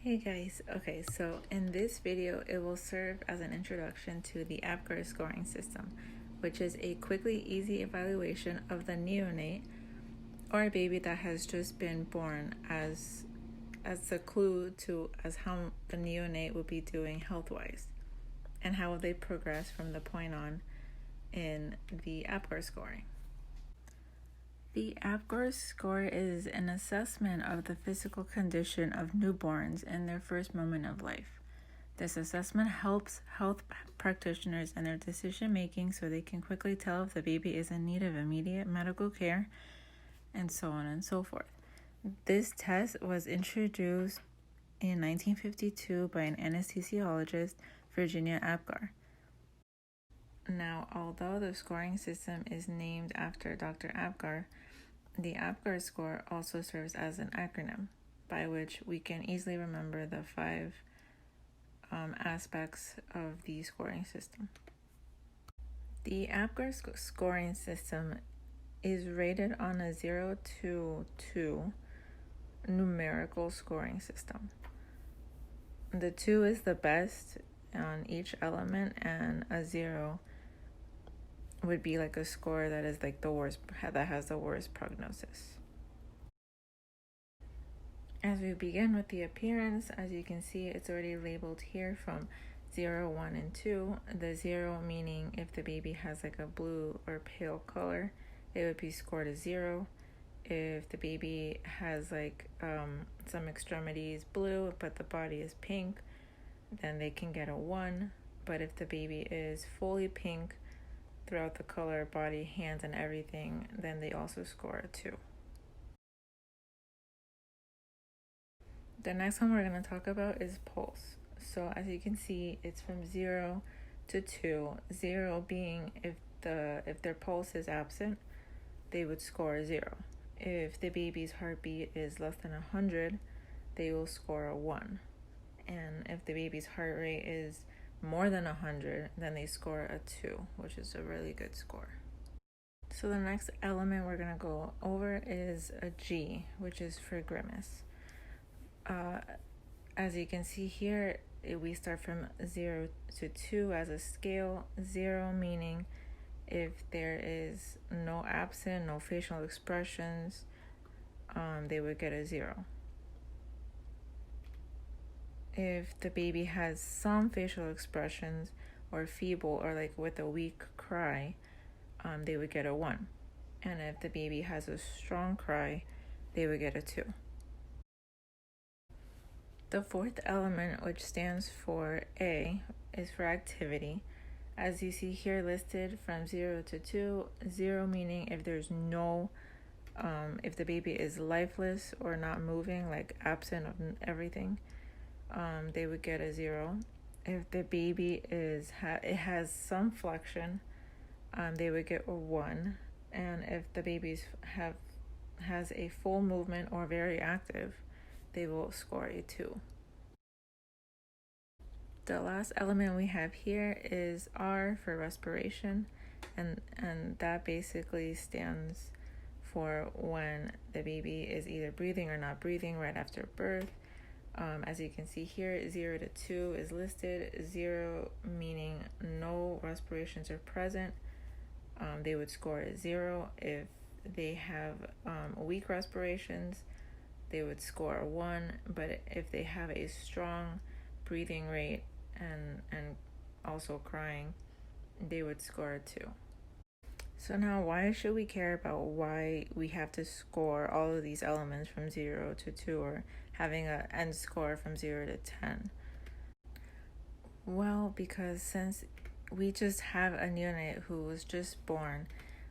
Hey guys, okay, so in this video, it will serve as an introduction to the APGAR scoring system, which is a quickly easy evaluation of the neonate or a baby that has just been born as a clue to as how the neonate will be doing health-wise and how will they progress from the point on in the APGAR scoring. The APGAR score is an assessment of the physical condition of newborns in their first moment of life. This assessment helps health practitioners in their decision making so they can quickly tell if the baby is in need of immediate medical care, and so on and so forth. This test was introduced in 1952 by an anesthesiologist, Virginia APGAR. Now, although the scoring system is named after Dr. APGAR, the APGAR score also serves as an acronym by which we can easily remember the five aspects of the scoring system. The APGAR scoring system is rated on a 0 to 2 numerical scoring system. The 2 is the best on each element, and a 0 would be like a score that is like the worst, that has the worst prognosis. As we begin with the appearance, as you can see, it's already labeled here from 0, 1, and 2. The 0 meaning if the baby has like a blue or pale color, it would be scored a 0. If the baby has like some extremities blue but the body is pink, then they can get a 1. But if the baby is fully pink throughout the color, body, hands, and everything, then they also score a 2. The next one we're going to talk about is pulse. So as you can see, it's from 0 to 2. 0 being if their pulse is absent, they would score a 0. If the baby's heartbeat is less than 100, they will score a 1. And if the baby's heart rate is more than 100, then they score a 2, which is a really good score. So the next element we're going to go over is a G, which is for grimace. As you can see here, we start from 0 to 2 as a scale. 0 meaning if there is no absent, no facial expressions, they would get a 0. If the baby has some facial expressions or feeble or like with a weak cry, they would get a 1. And if the baby has a strong cry, they would get a 2. The fourth element, which stands for A, is for activity. As you see here listed from 0 to 2, 0 meaning if there's no, if the baby is lifeless or not moving, like absent of everything, they would get a 0. If the baby it has some flexion, they would get a 1. And if the baby has a full movement or very active, they will score a 2. The last element we have here is R for respiration, and that basically stands for when the baby is either breathing or not breathing right after birth. As you can see here, 0 to 2 is listed. 0 meaning no respirations are present. They would score a 0. If they have weak respirations, they would score a 1. But if they have a strong breathing rate and also crying, they would score a 2. So now, why should we care about why we have to score all of these elements from 0 to 2 or having an end score from 0 to 10? Well, because since we just have a neonate who was just born,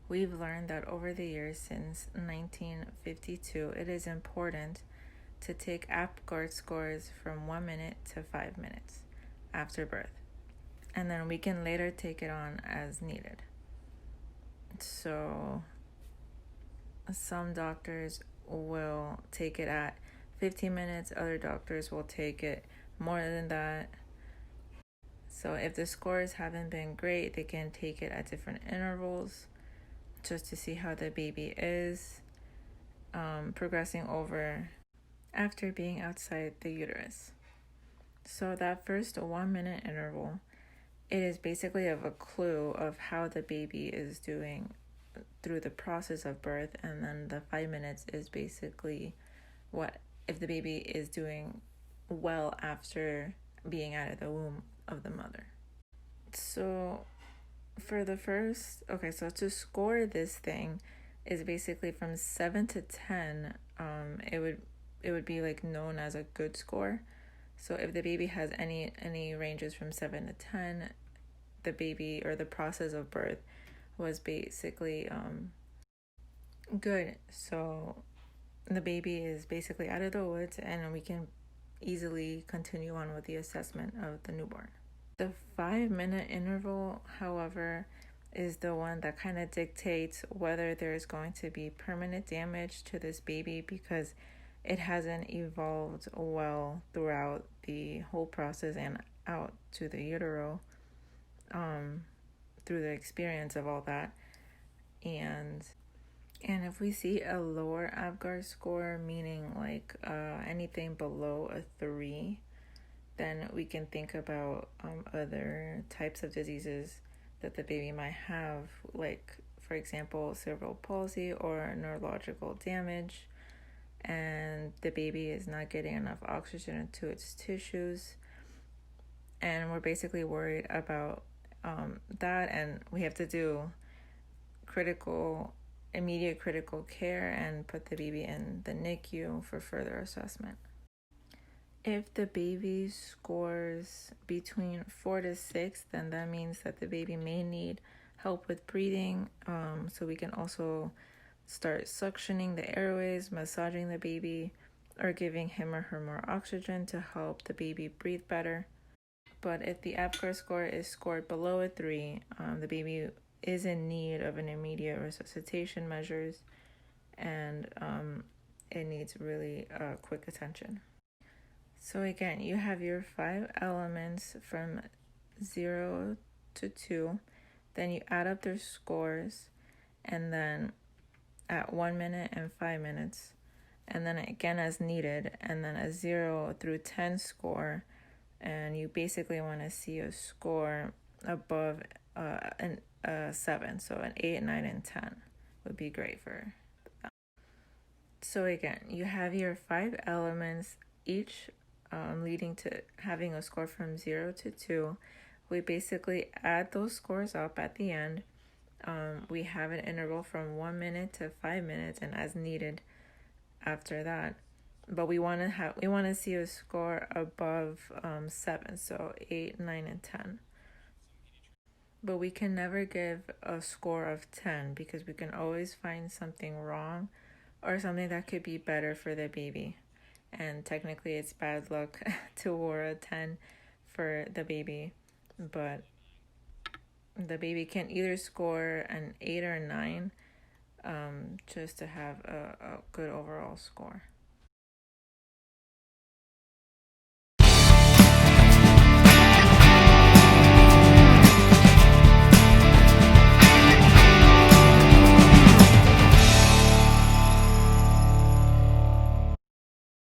we've learned that over the years since 1952, it is important to take APGAR scores from 1 minute to 5 minutes after birth. And then we can later take it on as needed. So some doctors will take it at 15 minutes, other doctors will take it more than that. So if the scores haven't been great, they can take it at different intervals just to see how the baby is progressing over after being outside the uterus. So that first 1 minute interval, it is basically of a clue of how the baby is doing through the process of birth, and then the 5 minutes is basically what if the baby is doing well after being out of the womb of the mother. So for the first, okay, so to score this thing is basically from 7 to 10. It would be like known as a good score. So if the baby has any ranges from 7 to 10, the baby or the process of birth was basically good. So the baby is basically out of the woods, and we can easily continue on with the assessment of the newborn. The 5 minute interval, however, is the one that kind of dictates whether there's going to be permanent damage to this baby, because it hasn't evolved well throughout the whole process and out to the utero, through the experience of all that. And if we see a lower APGAR score, meaning like anything below a 3, then we can think about other types of diseases that the baby might have, like, for example, cerebral palsy or neurological damage, and the baby is not getting enough oxygen into its tissues. And we're basically worried about that, and we have to do immediate critical care and put the baby in the NICU for further assessment. If the baby scores between 4 to 6, then that means that the baby may need help with breathing. So we can also start suctioning the airways, massaging the baby, or giving him or her more oxygen to help the baby breathe better. But if the APGAR score is scored below a 3, the baby is in need of an immediate resuscitation measures, and it needs really quick attention. So again, you have your 5 elements from 0 to 2, then you add up their scores, and then at 1 minute and 5 minutes, and then again as needed, and then a 0 through 10 score, and you basically want to see a score above a 7, so an 8, 9, and 10 would be great for them. So again, you have your 5 elements, each leading to having a score from 0 to 2. We basically add those scores up at the end. We have an interval from 1 minute to 5 minutes, and as needed after that. But we want to see a score above 7, so 8, 9, and 10. But we can never give a score of 10, because we can always find something wrong or something that could be better for the baby. And technically it's bad luck to award a 10 for the baby, but the baby can either score an 8 or 9 just to have a good overall score.